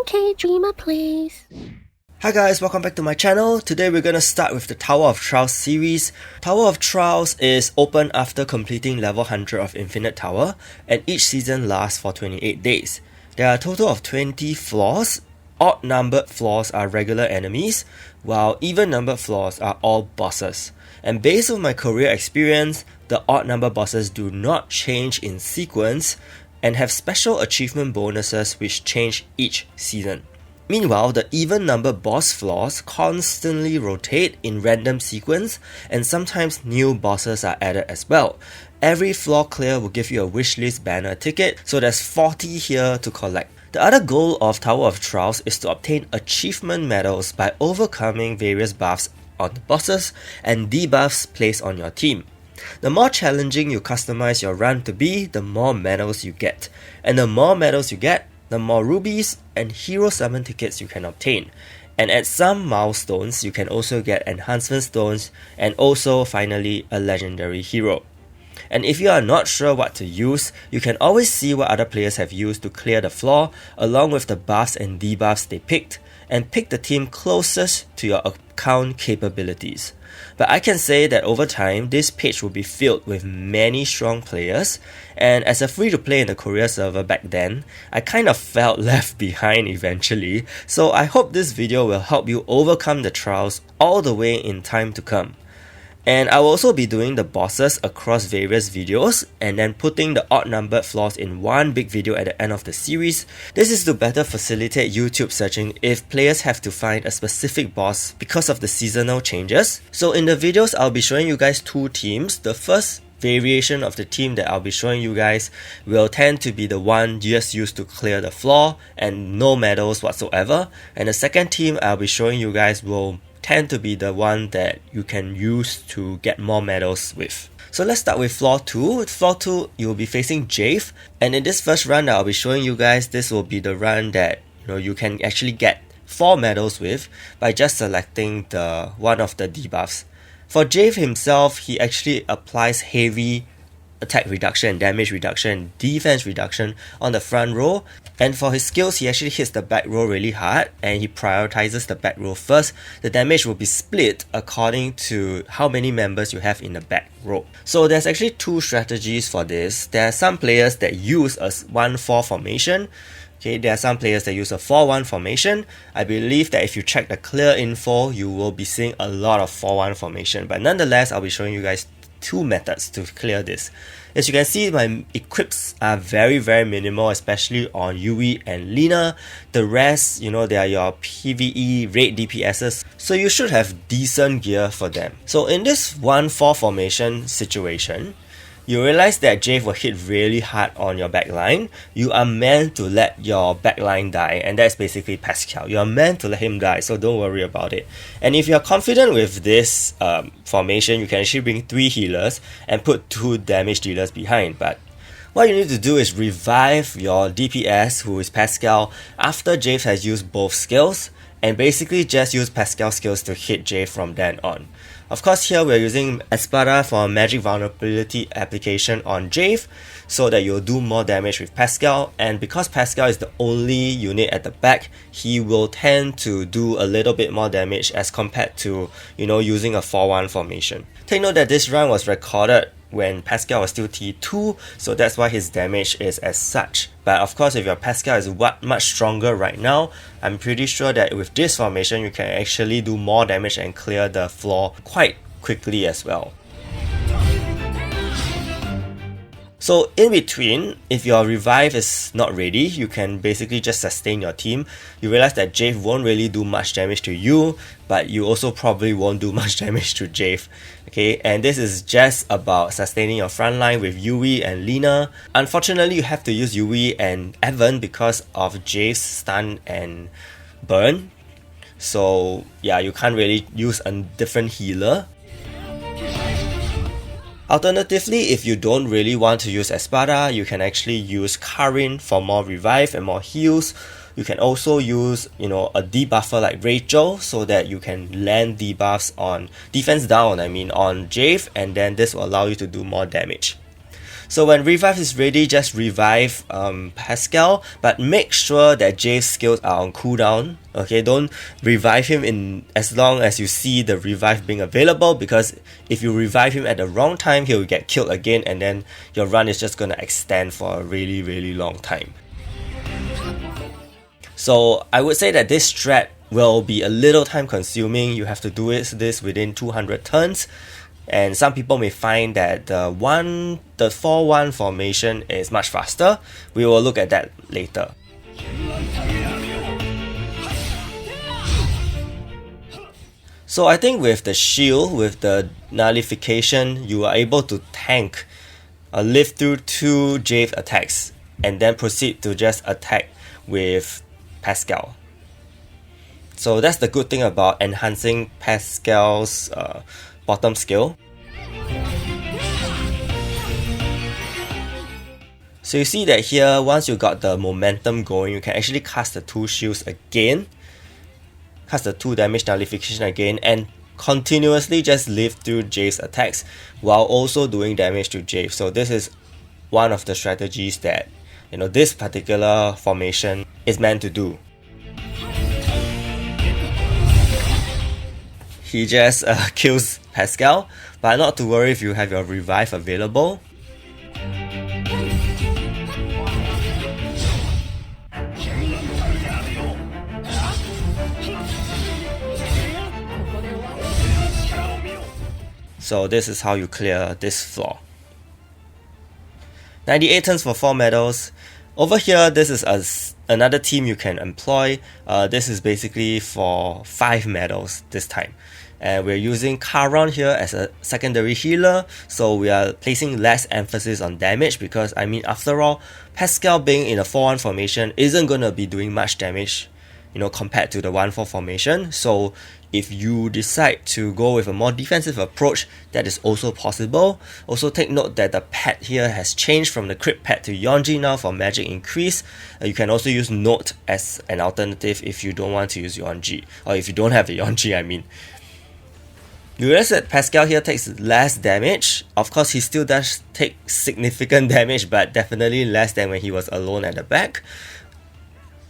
Okay, Dreamer, please. Hi guys, welcome back to my channel. Today we're gonna start with the Tower of Trials series. Tower of Trials is open after completing level 100 of Infinite Tower, and each season lasts for 28 days. There are a total of 20 floors. Odd numbered floors are regular enemies, while even numbered floors are all bosses. And based on my career experience, the odd number bosses do not change in sequence and have special achievement bonuses which change each season. Meanwhile, the even-numbered boss floors constantly rotate in random sequence, and sometimes new bosses are added as well. Every floor clear will give you a wishlist banner ticket, so there's 40 here to collect. The other goal of Tower of Trials is to obtain achievement medals by overcoming various buffs on the bosses and debuffs placed on your team. The more challenging you customize your run to be, the more medals you get. And the more medals you get, the more rubies and hero summon tickets you can obtain. And at some milestones, you can also get enhancement stones and also finally a legendary hero. And if you are not sure what to use, you can always see what other players have used to clear the floor along with the buffs and debuffs they picked, and pick the team closest to your account capabilities. But I can say that over time, this page will be filled with many strong players, and as a free-to-play in the Korea server back then, I kind of felt left behind eventually, so I hope this video will help you overcome the trials all the way in time to come. And I will also be doing the bosses across various videos and then putting the odd numbered floors in one big video at the end of the series. This is to better facilitate YouTube searching if players have to find a specific boss because of the seasonal changes. So in the videos, I'll be showing you guys two teams. The first variation of the team that I'll be showing you guys will tend to be the one just used to clear the floor and no medals whatsoever. And the second team I'll be showing you guys will tend to be the one that you can use to get more medals with. So let's start with floor 2. With floor 2, you will be facing JAVE, and in this first run that I'll be showing you guys, this will be the run that you can actually get 4 medals with by just selecting the one of the debuffs. For JAVE himself, he actually applies heavy attack reduction, damage reduction, defense reduction on the front row, and for his skills he actually hits the back row really hard and he prioritizes the back row first. The damage will be split according to how many members you have in the back row. So there's actually two strategies for this. There are some players that use a 1-4 formation. Okay, there are some players that use a 4-1 formation. I believe that if you check the clear info, you will be seeing a lot of 4-1 formation, but nonetheless I'll be showing you guys two methods to clear this. As you can see, my equips are very minimal, especially on Yui and Lina. The rest, they are your PvE raid DPSs, so you should have decent gear for them. So in this 1-4 formation situation, you realize that JAVE will hit really hard on your backline. You are meant to let your backline die, and that's basically Pascal. You are meant to let him die, so don't worry about it. And if you're confident with this formation, you can actually bring 3 healers and put 2 damage dealers behind. But what you need to do is revive your DPS, who is Pascal, after JAVE has used both skills, and basically just use Pascal skills to hit JAVE from then on. Of course, here we're using Espada for magic vulnerability application on JAVE so that you'll do more damage with Pascal, and because Pascal is the only unit at the back, he will tend to do a little bit more damage as compared to using a 4-1 formation. Take note that this run was recorded when Pascal was still T2, so that's why his damage is as such. But of course, if your Pascal is much stronger right now, I'm pretty sure that with this formation you can actually do more damage and clear the floor quite quickly as well. So in between, if your revive is not ready, you can basically just sustain your team. You realize that JAVE won't really do much damage to you, but you also probably won't do much damage to JAVE. Okay, and this is just about sustaining your front line with Yui and Lina. Unfortunately, you have to use Yui and Evan because of JAVE's stun and burn. So yeah, you can't really use a different healer. Alternatively, if you don't really want to use Espada, you can actually use Karin for more revive and more heals. You can also use, a debuffer like Rachel so that you can land debuffs on defense down, on JAVE, and then this will allow you to do more damage. So when revive is ready, just revive Pascal, but make sure that Jave's skills are on cooldown. Okay, don't revive him in as long as you see the revive being available, because if you revive him at the wrong time, he'll get killed again, and then your run is just gonna extend for a really long time. So I would say that this strat will be a little time consuming. You have to do this within 200 turns. And some people may find that the 4-1 formation is much faster. We will look at that later. So I think with the shield, with the nullification, you are able to tank, live through 2 JAVE attacks, and then proceed to just attack with Pascal. So that's the good thing about enhancing Pascal's bottom skill. So you see that here, once you got the momentum going, you can actually cast the 2 shields again, cast the 2 damage nullification again, and continuously just live through JAVE's attacks while also doing damage to JAVE. So this is one of the strategies that this particular formation is meant to do. He just kills Pascal, but not to worry if you have your revive available. So this is how you clear this floor. 98 turns for 4 medals. Over here, this is another team you can employ. This is basically for 5 medals this time. And we're using Charon here as a secondary healer, so we are placing less emphasis on damage because, after all, Pascal being in a 4-1 formation isn't going to be doing much damage, compared to the 1-4 formation. So if you decide to go with a more defensive approach, that is also possible. Also take note that the pet here has changed from the crit pet to Yonji now for magic increase. You can also use Note as an alternative if you don't want to use Yonji, or if you don't have a Yonji, You realize that Pascal here takes less damage. Of course, he still does take significant damage, but definitely less than when he was alone at the back.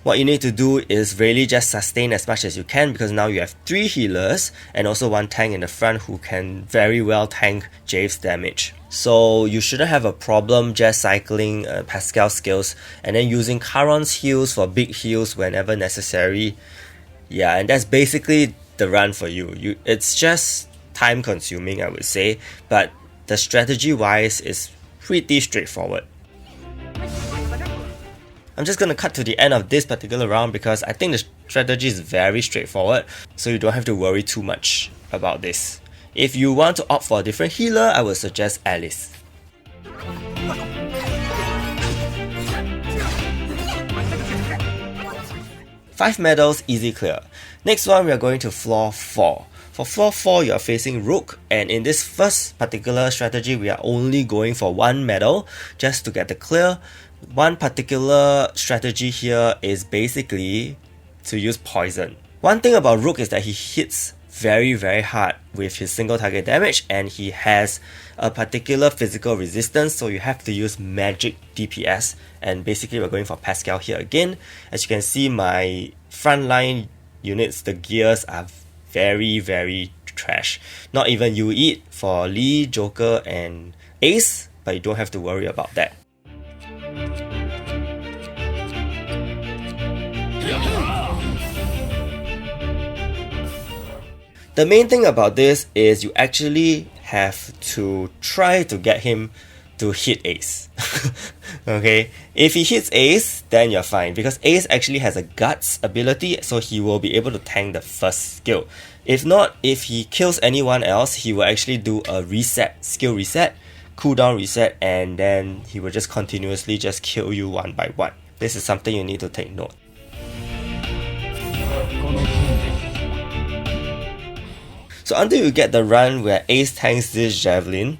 What you need to do is really just sustain as much as you can, because now you have 3 healers and also 1 tank in the front who can very well tank JAVE's damage. So you shouldn't have a problem just cycling Pascal skills and then using Charon's heals for big heals whenever necessary. Yeah, and that's basically the run for you. It's just time consuming, I would say, but the strategy wise is pretty straightforward. I'm just going to cut to the end of this particular round because I think the strategy is very straightforward, so you don't have to worry too much about this. If you want to opt for a different healer, I would suggest Alice. Five medals, easy clear. Next one, we are going to floor 4. For floor 4, you are facing Rook, and in this first particular strategy, we are only going for 1 medal just to get the clear. One particular strategy here is basically to use poison. One thing about Rook is that he hits very hard with his single target damage, and he has a particular physical resistance, so you have to use magic DPS, and basically we're going for Pascal here again. As you can see, my frontline units, the gears are very trash. Not even you eat for Lee, Joker and Ace, but you don't have to worry about that. The main thing about this is you actually have to try to get him to hit Ace. Okay, if he hits Ace, then you're fine, because Ace actually has a guts ability, so he will be able to tank the first skill. If not, if he kills anyone else, he will actually do a reset, skill reset, cooldown reset, and then he will just continuously just kill you one by one. This is something you need to take note. So until you get the run where Ace tanks this javelin,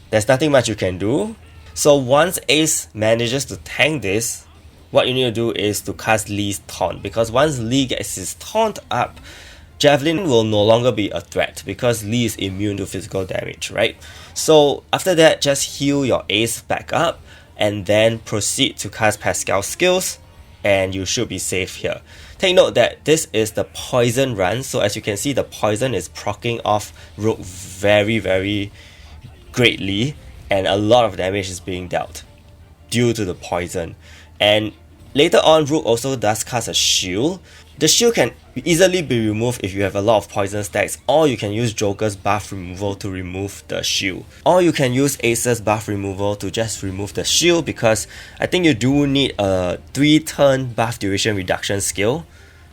there's nothing much you can do. So once Ace manages to tank this, what you need to do is to cast Lee's taunt, because once Lee gets his taunt up, Javelin will no longer be a threat because Lee is immune to physical damage, right? So after that, just heal your ace back up and then proceed to cast Pascal skills, and you should be safe here. Take note that this is the poison run, so as you can see, the poison is proccing off Rook very greatly, and a lot of damage is being dealt due to the poison. And later on, Rook also does cast a shield. The shield can easily be removed if you have a lot of poison stacks, or you can use Joker's buff removal to remove the shield. Or you can use Ace's buff removal to just remove the shield, because I think you do need a 3-turn buff duration reduction skill.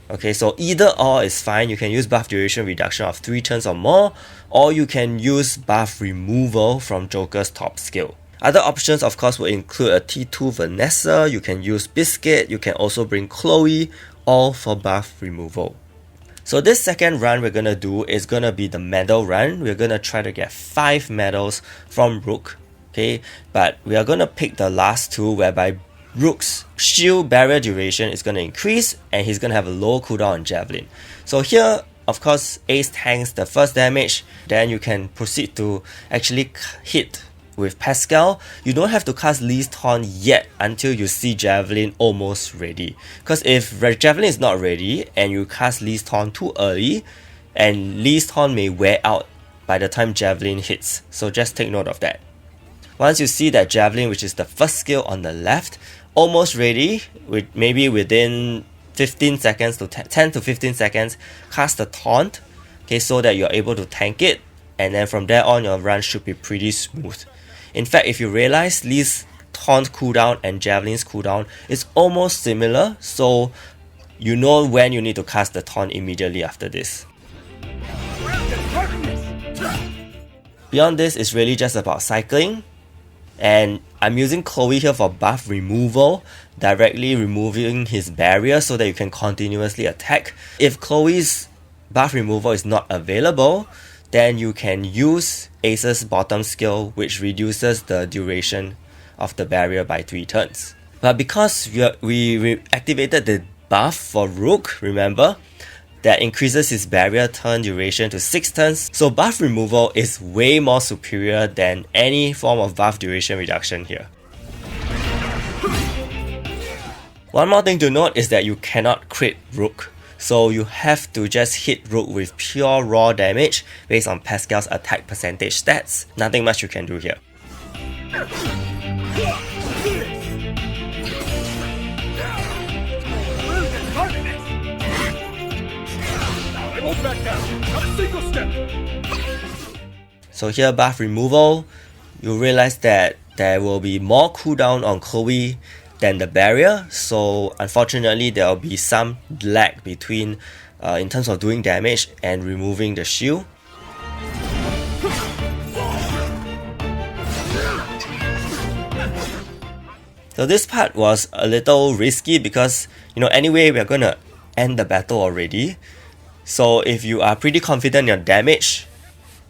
Okay, so either or is fine. You can use buff duration reduction of 3 turns or more, or you can use buff removal from Joker's top skill. Other options of course will include a T2 Vanessa, you can use Biscuit, you can also bring Chloe, all for buff removal. So this second run we're gonna do is gonna be the medal run. We're gonna try to get 5 medals from Rook, okay? But we are gonna pick the last 2, whereby Rook's shield barrier duration is gonna increase and he's gonna have a low cooldown on Javelin. So here, of course, Ace tanks the first damage, then you can proceed to actually hit with Pascal. You don't have to cast Lee's Taunt yet until you see Javelin almost ready. Because if Javelin is not ready and you cast Lee's Taunt too early, and Lee's Taunt may wear out by the time Javelin hits. So just take note of that. Once you see that Javelin, which is the first skill on the left, almost ready, maybe within 15 seconds to 10 to 15 seconds, cast the Taunt, okay, so that you're able to tank it, and then from there on your run should be pretty smooth. In fact, if you realize Lee's Taunt cooldown and Javelin's cooldown is almost similar, so you know when you need to cast the Taunt immediately after this. Beyond this, it's really just about cycling, and I'm using Chloe here for buff removal, directly removing his barrier so that you can continuously attack. If Chloe's buff removal is not available, then you can use Ace's bottom skill, which reduces the duration of the barrier by 3 turns. But because we activated the buff for Rook, remember, that increases his barrier turn duration to 6 turns, so buff removal is way more superior than any form of buff duration reduction here. One more thing to note is that you cannot crit Rook. So you have to just hit Rook with pure raw damage based on Pascal's attack percentage stats. Nothing much you can do here. So here, buff removal, you realize that there will be more cooldown on Chloe than the barrier, so unfortunately there will be some lag between in terms of doing damage and removing the shield. So this part was a little risky because, anyway we're gonna end the battle already. So if you are pretty confident in your damage,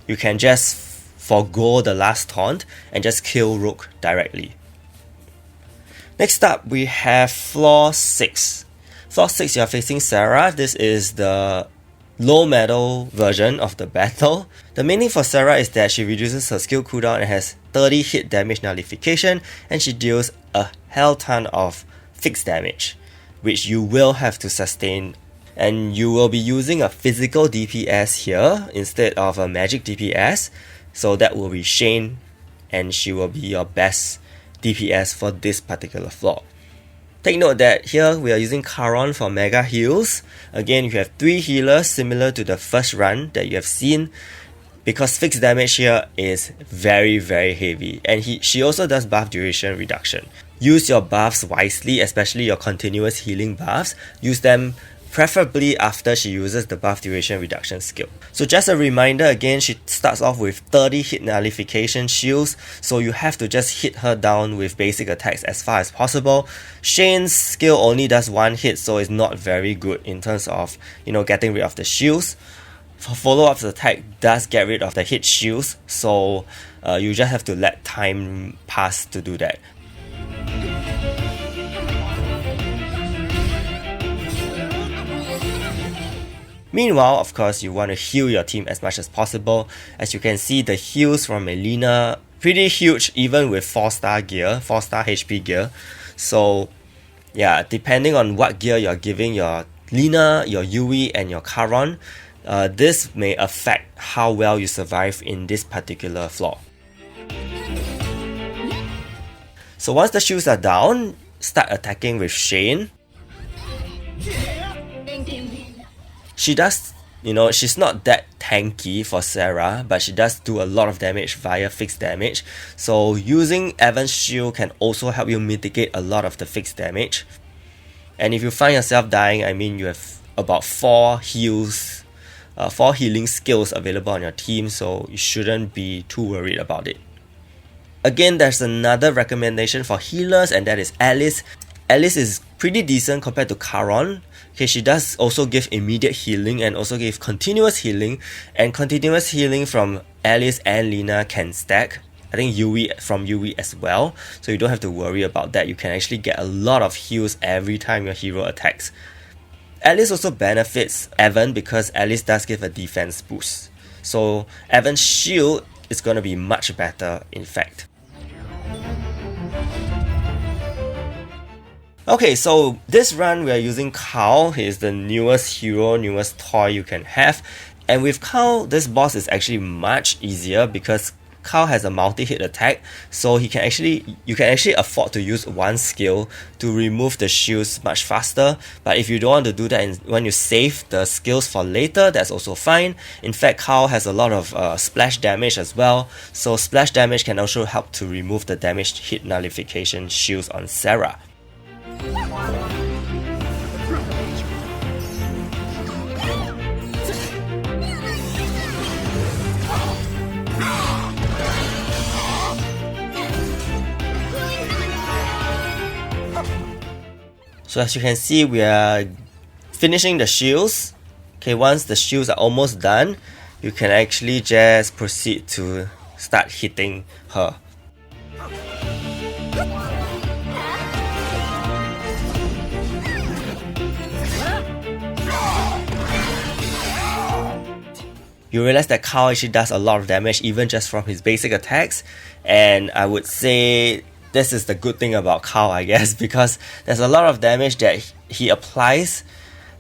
you can just forgo the last taunt and just kill Rook directly. Next up, we have Floor 6. Floor 6, you are facing SERA. This is the low medal version of the battle. The main thing for SERA is that she reduces her skill cooldown and has 30 hit damage nullification, and she deals a hell ton of fixed damage, which you will have to sustain. And you will be using a physical DPS here instead of a magic DPS. So that will be Shane, and she will be your best DPS for this particular floor. Take note that here we are using Charon for mega heals. Again, you have 3 healers similar to the first run that you have seen, because fixed damage here is very heavy, and she also does buff duration reduction. Use your buffs wisely, especially your continuous healing buffs. Use them preferably after she uses the buff duration reduction skill. So just a reminder again, she starts off with 30 hit nullification shields, so you have to just hit her down with basic attacks as far as possible. Shane's skill only does 1 hit, so it's not very good in terms of getting rid of the shields. For follow-up's attack does get rid of the hit shields, so you just have to let time pass to do that. Meanwhile, of course, you want to heal your team as much as possible. As you can see, the heals from Melina, pretty huge even with 4-star gear, 4-star HP gear. So yeah, depending on what gear you're giving your Lina, your Yui, and your Charon, this may affect how well you survive in this particular floor. So once the shields are down, start attacking with Shane. She does, she's not that tanky for SERA, but she does do a lot of damage via fixed damage. So using Evan's shield can also help you mitigate a lot of the fixed damage. And if you find yourself dying, I mean you have about 4 heals, 4 healing skills available on your team, so you shouldn't be too worried about it. Again, there's another recommendation for healers, and that is Alice. Alice is pretty decent compared to Charon. Okay, she does also give immediate healing and also give continuous healing, and continuous healing from Alice and Lina can stack. I think Yui from Yui as well, so you don't have to worry about that. You can actually get a lot of heals every time your hero attacks. Alice also benefits Evan because Alice does give a defense boost. So Evan's shield is going to be much better in fact. Okay, so this run we are using Kao. He is the newest hero, newest toy you can have. And with Kao, this boss is actually much easier because Kao has a multi-hit attack, so you can actually afford to use one skill to remove the shields much faster. But if you don't want to do that and when you save the skills for later, that's also fine. In fact, Kao has a lot of splash damage as well, so splash damage can also help to remove the damaged hit nullification shields on SERA. So as you can see, we are finishing the shields. Okay, once the shields are almost done, you can actually just proceed to start hitting her. You realize that Kao actually does a lot of damage even just from his basic attacks, and I would say this is the good thing about Kao, I guess, because there's a lot of damage that he applies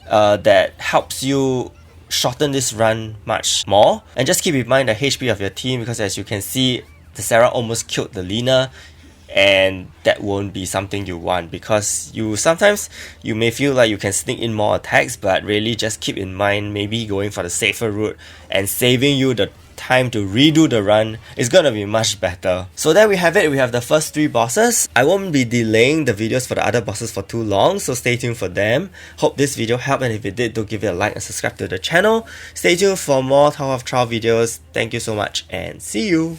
that helps you shorten this run much more. And just keep in mind the HP of your team, because as you can see, the SERA almost killed the Lina, and that won't be something you want, because sometimes you may feel like you can sneak in more attacks, but really just keep in mind maybe going for the safer route and saving you the time to redo the run is gonna be much better. So there we have it, we have the first 3 bosses. I won't be delaying the videos for the other bosses for too long, so stay tuned for them. Hope this video helped, and if it did, do give it a like and subscribe to the channel. Stay tuned for more Tower of Trial videos. Thank you so much and see you!